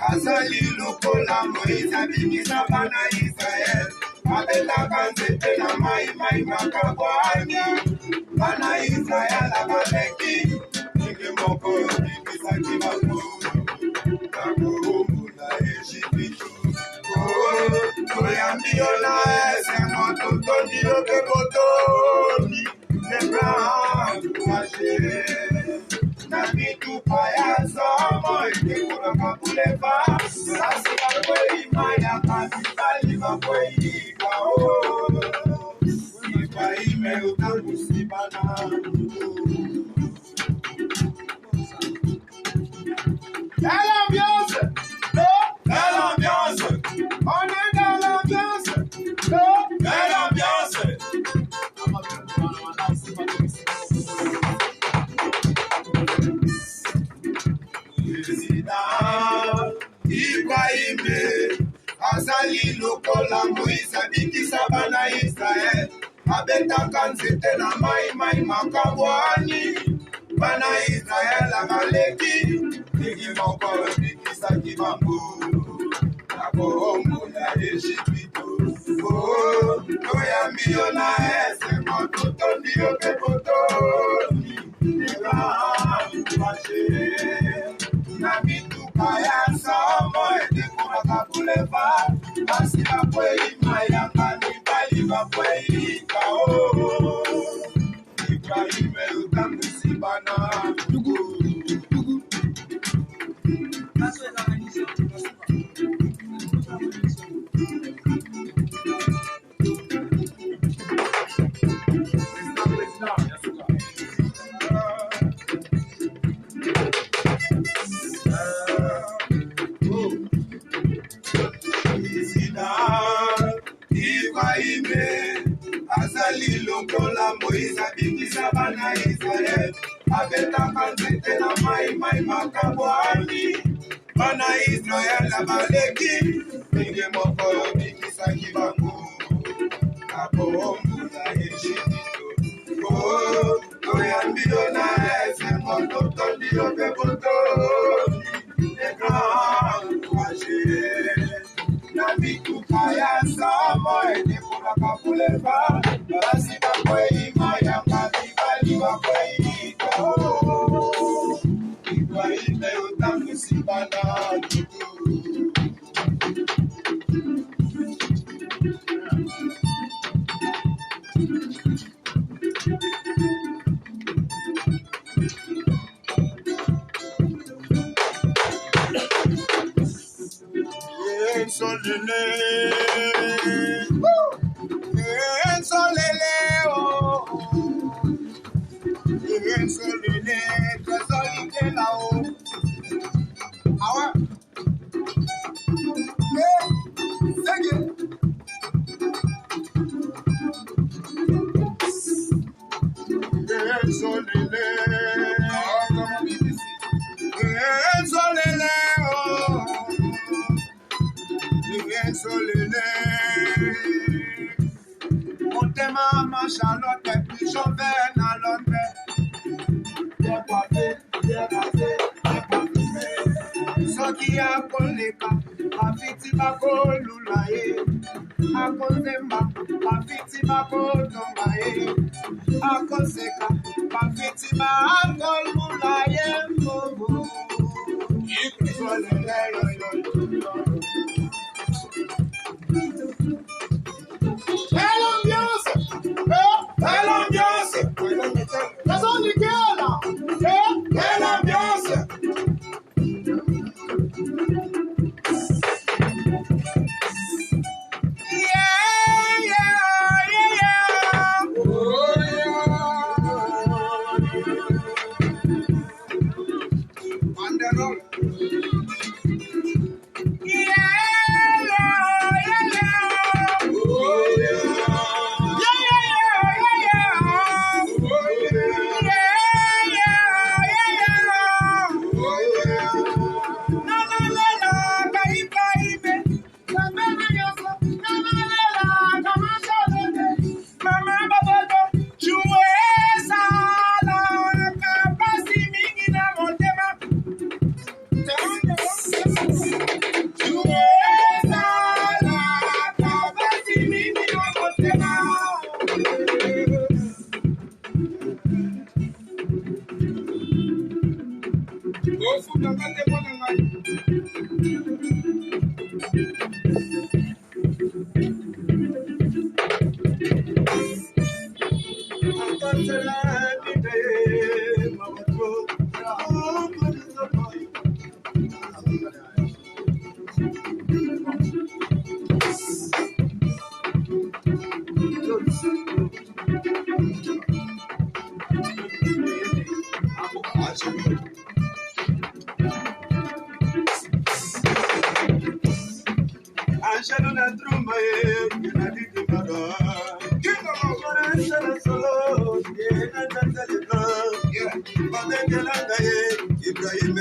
Azali lokola Moïse abimisa bana Israel abetaka nzete na mai makabwani bana Israel abaleki ndenge moko ebikisaki bango nakombula Ejipito toyambi yo na esengo totondi yo ke botoni Abraham tumashe na mitupa ya somo ekekuna kakuleva basi bakwei maya kabibali bakwei kao ibaime utakusibana l'ambiance on est dans l'ambiance l'ambiance Ibrahime azali lokola Moïse abikisa bana Israel abetaka nzete na mai makabwani bana Israel abaleki ndenge moko ebikisaki bango nakombula Ejipito toyambi yo na esengo totondi yo ke botoni ebashe na mituka ya somo ekekuna kakuleva basi bakwei mayanga mibali bakwei kao Ibrahime utangisibana azali lokola Moïse abikisa bana Israel abetaka nzete na mai makabwani bana Israel abaleki ndenge moko ebikisaki bango nakombula Ejipito toyambi yo na esengo totondi yo ke botoni ekrantuashe na mituka ya somo ekekuna kakuleva basi bakwei mayanga mibali bakwei kao Ibrahime utangisibana Charlotte, puis j'en vais à Londres. akoleka afiti bakolulaye akozemba afiti bakotombaye akoseka afiti bakolulaye momo Belle ambiance, belle ambiance. Les gens du cœur là, belle ambiance. Ibrahim